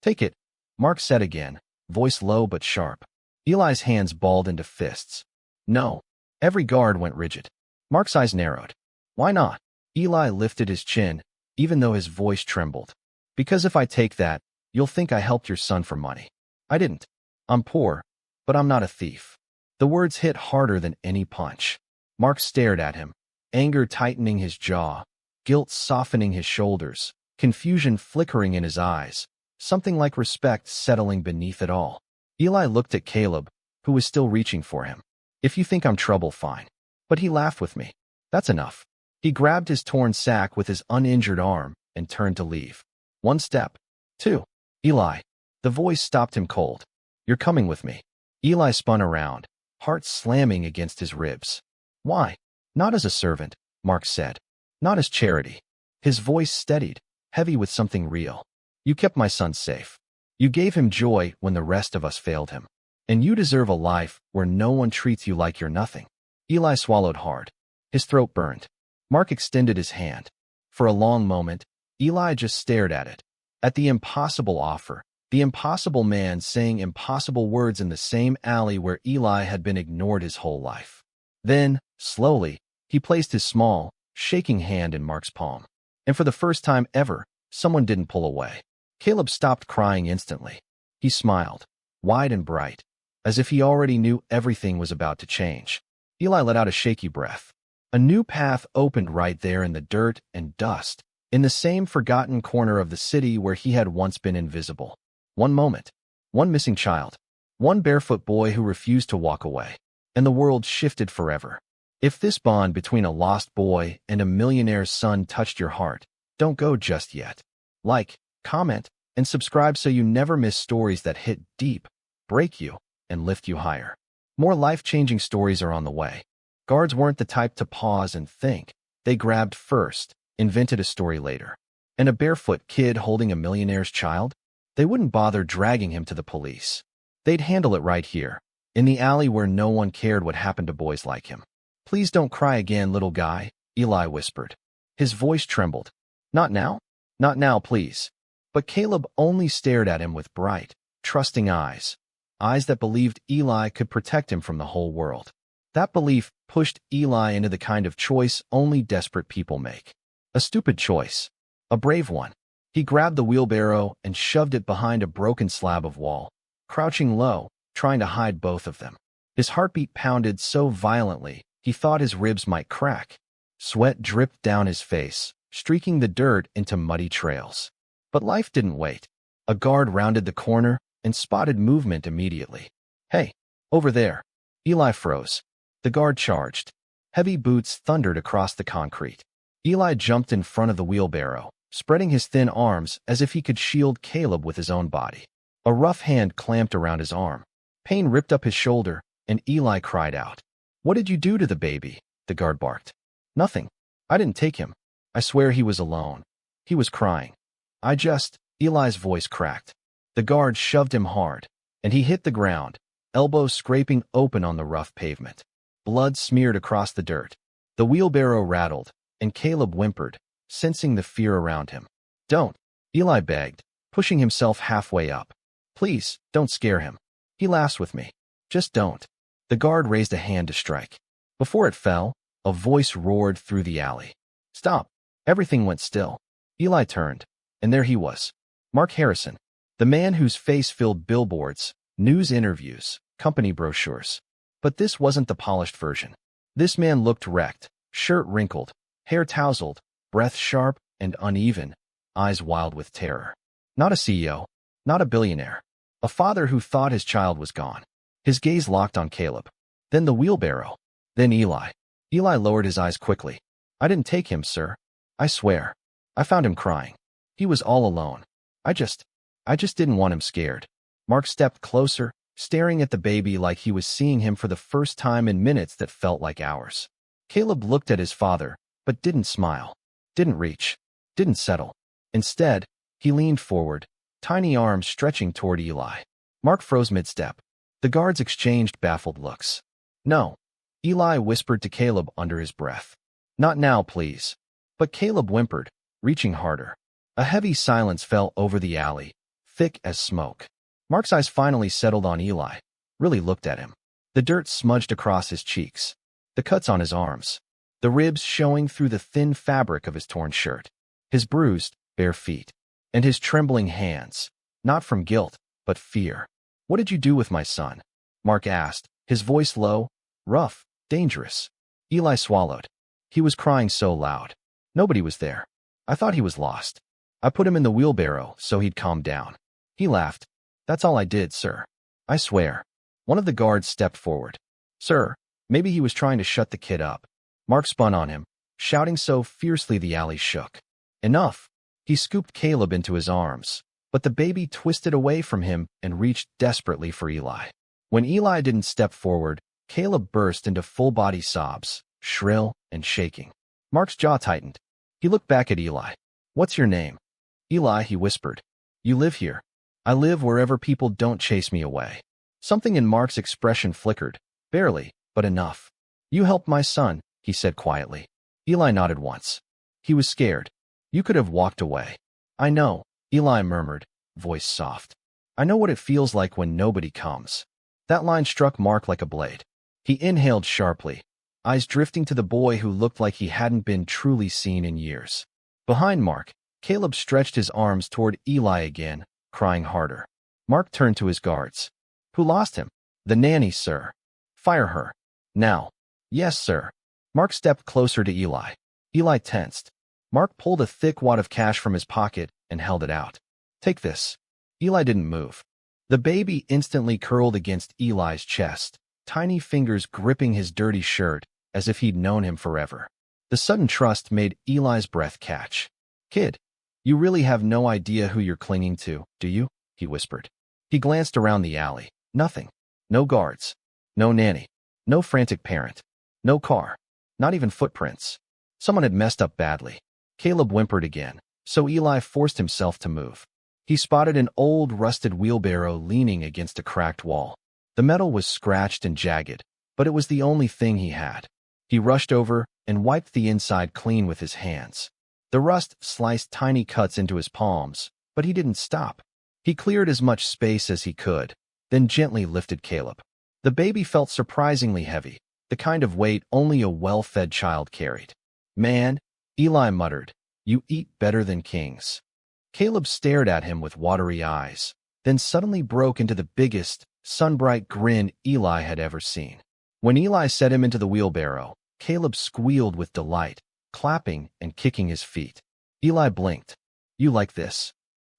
Take it, Mark said again, voice low but sharp. Eli's hands balled into fists. No. Every guard went rigid. Mark's eyes narrowed. Why not? Eli lifted his chin, even though his voice trembled. Because if I take that, you'll think I helped your son for money. I didn't. I'm poor, but I'm not a thief. The words hit harder than any punch. Mark stared at him, anger tightening his jaw, guilt softening his shoulders, confusion flickering in his eyes, something like respect settling beneath it all. Eli looked at Caleb, who was still reaching for him. If you think I'm trouble, fine. But he laughed with me. That's enough. He grabbed his torn sack with his uninjured arm and turned to leave. One step. Two. Eli. The voice stopped him cold. You're coming with me. Eli spun around, heart slamming against his ribs. Why? Not as a servant, Mark said. Not as charity. His voice steadied, heavy with something real. You kept my son safe. You gave him joy when the rest of us failed him. And you deserve a life where no one treats you like you're nothing. Eli swallowed hard. His throat burned. Mark extended his hand. For a long moment, Eli just stared at it. At the impossible offer, the impossible man saying impossible words in the same alley where Eli had been ignored his whole life. Then, slowly, he placed his small, shaking hand in Mark's palm. And for the first time ever, someone didn't pull away. Caleb stopped crying instantly. He smiled, wide and bright, as if he already knew everything was about to change. Eli let out a shaky breath. A new path opened right there in the dirt and dust, in the same forgotten corner of the city where he had once been invisible. One moment, one missing child, one barefoot boy who refused to walk away, and the world shifted forever. If this bond between a lost boy and a millionaire's son touched your heart, don't go just yet. Like, comment, and subscribe so you never miss stories that hit deep, break you, and lift you higher. More life-changing stories are on the way. Guards weren't the type to pause and think. They grabbed first, invented a story later. And a barefoot kid holding a millionaire's child? They wouldn't bother dragging him to the police. They'd handle it right here, in the alley where no one cared what happened to boys like him. Please don't cry again, little guy, Eli whispered. His voice trembled. Not now? Not now, please. But Caleb only stared at him with bright, trusting eyes. Eyes that believed Eli could protect him from the whole world. That belief pushed Eli into the kind of choice only desperate people make. A stupid choice. A brave one. He grabbed the wheelbarrow and shoved it behind a broken slab of wall, crouching low, trying to hide both of them. His heartbeat pounded so violently, he thought his ribs might crack. Sweat dripped down his face, streaking the dirt into muddy trails. But life didn't wait. A guard rounded the corner and spotted movement immediately. Hey, over there. Eli froze. The guard charged. Heavy boots thundered across the concrete. Eli jumped in front of the wheelbarrow, spreading his thin arms as if he could shield Caleb with his own body. A rough hand clamped around his arm. Pain ripped up his shoulder, and Eli cried out. What did you do to the baby? The guard barked. Nothing. I didn't take him. I swear he was alone. He was crying. Eli's voice cracked. The guard shoved him hard, and he hit the ground, elbows scraping open on the rough pavement. Blood smeared across the dirt. The wheelbarrow rattled, and Caleb whimpered, sensing the fear around him. Don't, Eli begged, pushing himself halfway up. Please, don't scare him. He laughs with me. Just don't. The guard raised a hand to strike. Before it fell, a voice roared through the alley. Stop. Everything went still. Eli turned, and there he was. Mark Harrison, the man whose face filled billboards, news interviews, company brochures. But this wasn't the polished version. This man looked wrecked, shirt wrinkled, hair tousled, breath sharp and uneven, eyes wild with terror. Not a CEO, not a billionaire. A father who thought his child was gone. His gaze locked on Caleb. Then the wheelbarrow. Then Eli. Eli lowered his eyes quickly. I didn't take him, sir. I swear. I found him crying. He was all alone. I just didn't want him scared. Mark stepped closer, staring at the baby like he was seeing him for the first time in minutes that felt like hours. Caleb looked at his father, but didn't smile, didn't reach, didn't settle. Instead, he leaned forward, tiny arms stretching toward Eli. Mark froze mid-step. The guards exchanged baffled looks. No, Eli whispered to Caleb under his breath. Not now, please. But Caleb whimpered, reaching harder. A heavy silence fell over the alley, thick as smoke. Mark's eyes finally settled on Eli, really looked at him. The dirt smudged across his cheeks, the cuts on his arms, the ribs showing through the thin fabric of his torn shirt, his bruised, bare feet, and his trembling hands, not from guilt, but fear. "What did you do with my son?" Mark asked, his voice low, rough, dangerous. Eli swallowed. He was crying so loud. Nobody was there. "I thought he was lost. I put him in the wheelbarrow so he'd calm down." He laughed. "That's all I did, sir. I swear." One of the guards stepped forward. "Sir, maybe he was trying to shut the kid up." Mark spun on him, shouting so fiercely the alley shook. "Enough!" He scooped Caleb into his arms, but the baby twisted away from him and reached desperately for Eli. When Eli didn't step forward, Caleb burst into full-body sobs, shrill and shaking. Mark's jaw tightened. He looked back at Eli. "What's your name?" "Eli," he whispered. "You live here." "I live wherever people don't chase me away." Something in Mark's expression flickered, barely, but enough. "You helped my son," he said quietly. Eli nodded once. He was scared. "You could have walked away." "I know," Eli murmured, voice soft. "I know what it feels like when nobody comes." That line struck Mark like a blade. He inhaled sharply, eyes drifting to the boy who looked like he hadn't been truly seen in years. Behind Mark, Caleb stretched his arms toward Eli again, crying harder. Mark turned to his guards. "Who lost him?" "The nanny, sir." "Fire her. Now." "Yes, sir." Mark stepped closer to Eli. Eli tensed. Mark pulled a thick wad of cash from his pocket and held it out. "Take this." Eli didn't move. The baby instantly curled against Eli's chest, tiny fingers gripping his dirty shirt as if he'd known him forever. The sudden trust made Eli's breath catch. "Kid, you really have no idea who you're clinging to, do you?" he whispered. He glanced around the alley. Nothing. No guards. No nanny. No frantic parent. No car. Not even footprints. Someone had messed up badly. Caleb whimpered again, so Eli forced himself to move. He spotted an old, rusted wheelbarrow leaning against a cracked wall. The metal was scratched and jagged, but it was the only thing he had. He rushed over and wiped the inside clean with his hands. The rust sliced tiny cuts into his palms, but he didn't stop. He cleared as much space as he could, then gently lifted Caleb. The baby felt surprisingly heavy, the kind of weight only a well-fed child carried. "Man," Eli muttered, "you eat better than kings." Caleb stared at him with watery eyes, then suddenly broke into the biggest, sun-bright grin Eli had ever seen. When Eli set him into the wheelbarrow, Caleb squealed with delight, clapping and kicking his feet. Eli blinked. "You like this?"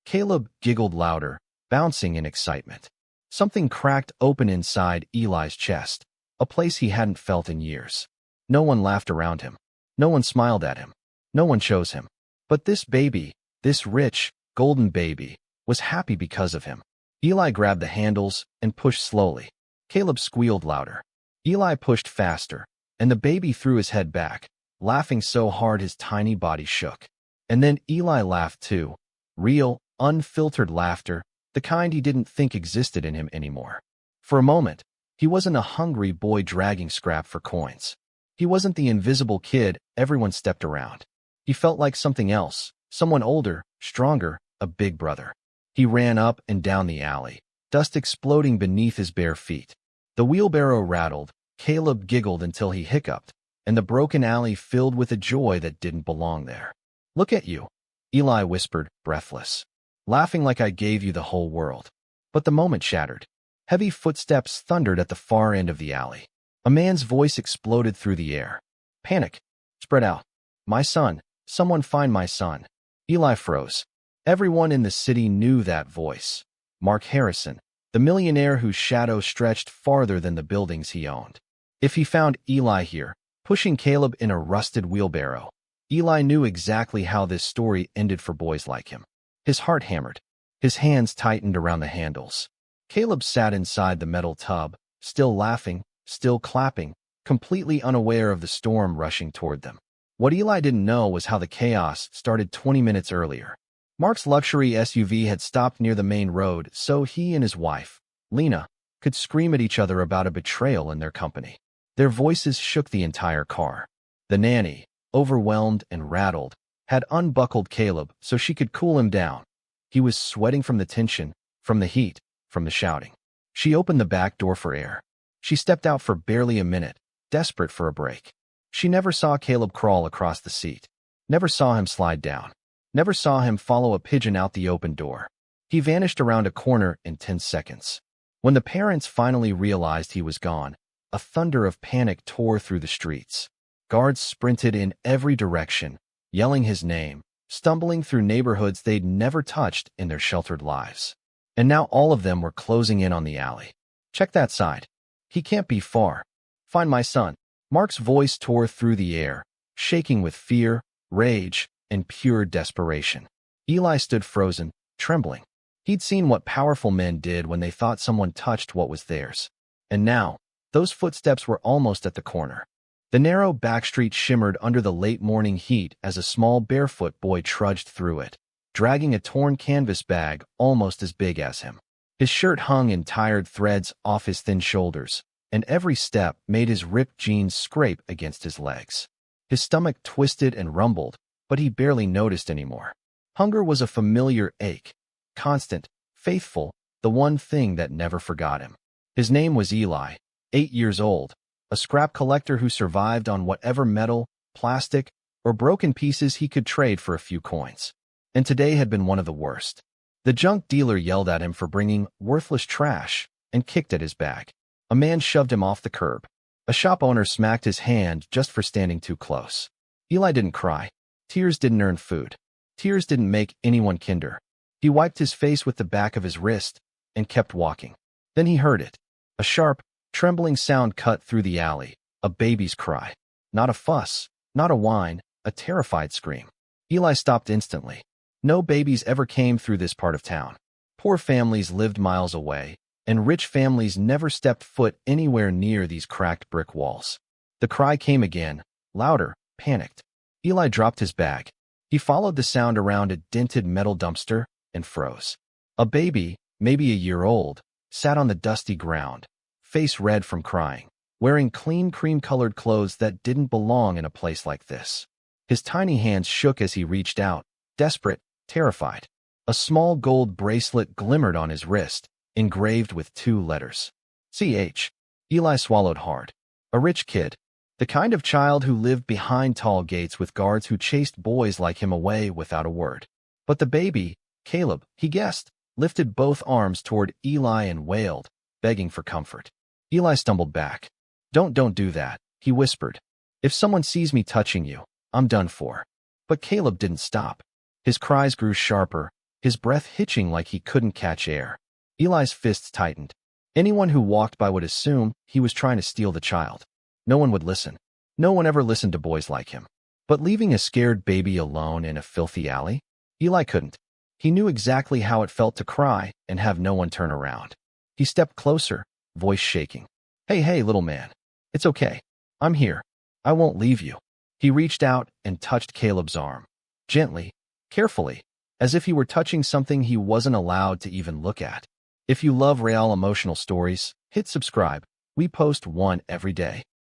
Caleb giggled louder, bouncing in excitement. Something cracked open inside Eli's chest, a place he hadn't felt in years. No one laughed around him. No one smiled at him. No one chose him. But this baby, this rich, golden baby, was happy because of him. Eli grabbed the handles and pushed slowly. Caleb squealed louder. Eli pushed faster, and the baby threw his head back, laughing so hard his tiny body shook. And then Eli laughed too. Real, unfiltered laughter, the kind he didn't think existed in him anymore. For a moment, he wasn't a hungry boy dragging scrap for coins. He wasn't the invisible kid everyone stepped around. He felt like something else, someone older, stronger, a big brother. He ran up and down the alley, dust exploding beneath his bare feet. The wheelbarrow rattled, Caleb giggled until he hiccuped, and the broken alley filled with a joy that didn't belong there. "Look at you," Eli whispered, breathless. "Laughing like I gave you the whole world." But the moment shattered. Heavy footsteps thundered at the far end of the alley. A man's voice exploded through the air. Panic. Spread out. "My son. Someone find my son." Eli froze. Everyone in the city knew that voice. Mark Harrison, the millionaire whose shadow stretched farther than the buildings he owned. If he found Eli here, pushing Caleb in a rusted wheelbarrow, Eli knew exactly how this story ended for boys like him. His heart hammered. His hands tightened around the handles. Caleb sat inside the metal tub, still laughing, still clapping, completely unaware of the storm rushing toward them. What Eli didn't know was how the chaos started 20 minutes earlier. Mark's luxury SUV had stopped near the main road so he and his wife, Lena, could scream at each other about a betrayal in their company. Their voices shook the entire car. The nanny, overwhelmed and rattled, had unbuckled Caleb so she could cool him down. He was sweating from the tension, from the heat, from the shouting. She opened the back door for air. She stepped out for barely a minute, desperate for a break. She never saw Caleb crawl across the seat. Never saw him slide down. Never saw him follow a pigeon out the open door. He vanished around a corner in 10 seconds. When the parents finally realized he was gone, a thunder of panic tore through the streets. Guards sprinted in every direction, yelling his name, stumbling through neighborhoods they'd never touched in their sheltered lives. And now all of them were closing in on the alley. Check that side. He can't be far. Find my son. Mark's voice tore through the air, shaking with fear, rage, and pure desperation. Eli stood frozen, trembling. He'd seen what powerful men did when they thought someone touched what was theirs. And now, those footsteps were almost at the corner. The narrow back street shimmered under the late morning heat as a small barefoot boy trudged through it, dragging a torn canvas bag almost as big as him. His shirt hung in tired threads off his thin shoulders, and every step made his ripped jeans scrape against his legs. His stomach twisted and rumbled, but he barely noticed anymore. Hunger was a familiar ache, constant, faithful, the one thing that never forgot him. His name was Eli, 8 years old, a scrap collector who survived on whatever metal, plastic, or broken pieces he could trade for a few coins. And today had been one of the worst. The junk dealer yelled at him for bringing worthless trash and kicked at his bag. A man shoved him off the curb. A shop owner smacked his hand just for standing too close. Eli didn't cry. Tears didn't earn food. Tears didn't make anyone kinder. He wiped his face with the back of his wrist and kept walking. Then he heard it. A sharp, trembling sound cut through the alley. A baby's cry. Not a fuss, not a whine, a terrified scream. Eli stopped instantly. No babies ever came through this part of town. Poor families lived miles away, and rich families never stepped foot anywhere near these cracked brick walls. The cry came again, louder, panicked. Eli dropped his bag. He followed the sound around a dented metal dumpster and froze. A baby, maybe a year old, sat on the dusty ground, face red from crying, wearing clean cream-colored clothes that didn't belong in a place like this. His tiny hands shook as he reached out, desperate, terrified. A small gold bracelet glimmered on his wrist, engraved with 2 letters. CH. Eli swallowed hard. A rich kid. The kind of child who lived behind tall gates with guards who chased boys like him away without a word. But the baby, Caleb, he guessed, lifted both arms toward Eli and wailed, begging for comfort. Eli stumbled back. Don't do that, he whispered. If someone sees me touching you, I'm done for. But Caleb didn't stop. His cries grew sharper, his breath hitching like he couldn't catch air. Eli's fists tightened. Anyone who walked by would assume he was trying to steal the child. No one would listen. No one ever listened to boys like him. But leaving a scared baby alone in a filthy alley? Eli couldn't. He knew exactly how it felt to cry and have no one turn around. He stepped closer, voice shaking. Hey, little man. It's okay. I'm here. I won't leave you. He reached out and touched Caleb's arm. Gently, carefully, as if he were touching something he wasn't allowed to even look at. If you love real emotional stories, hit subscribe. We post one every day.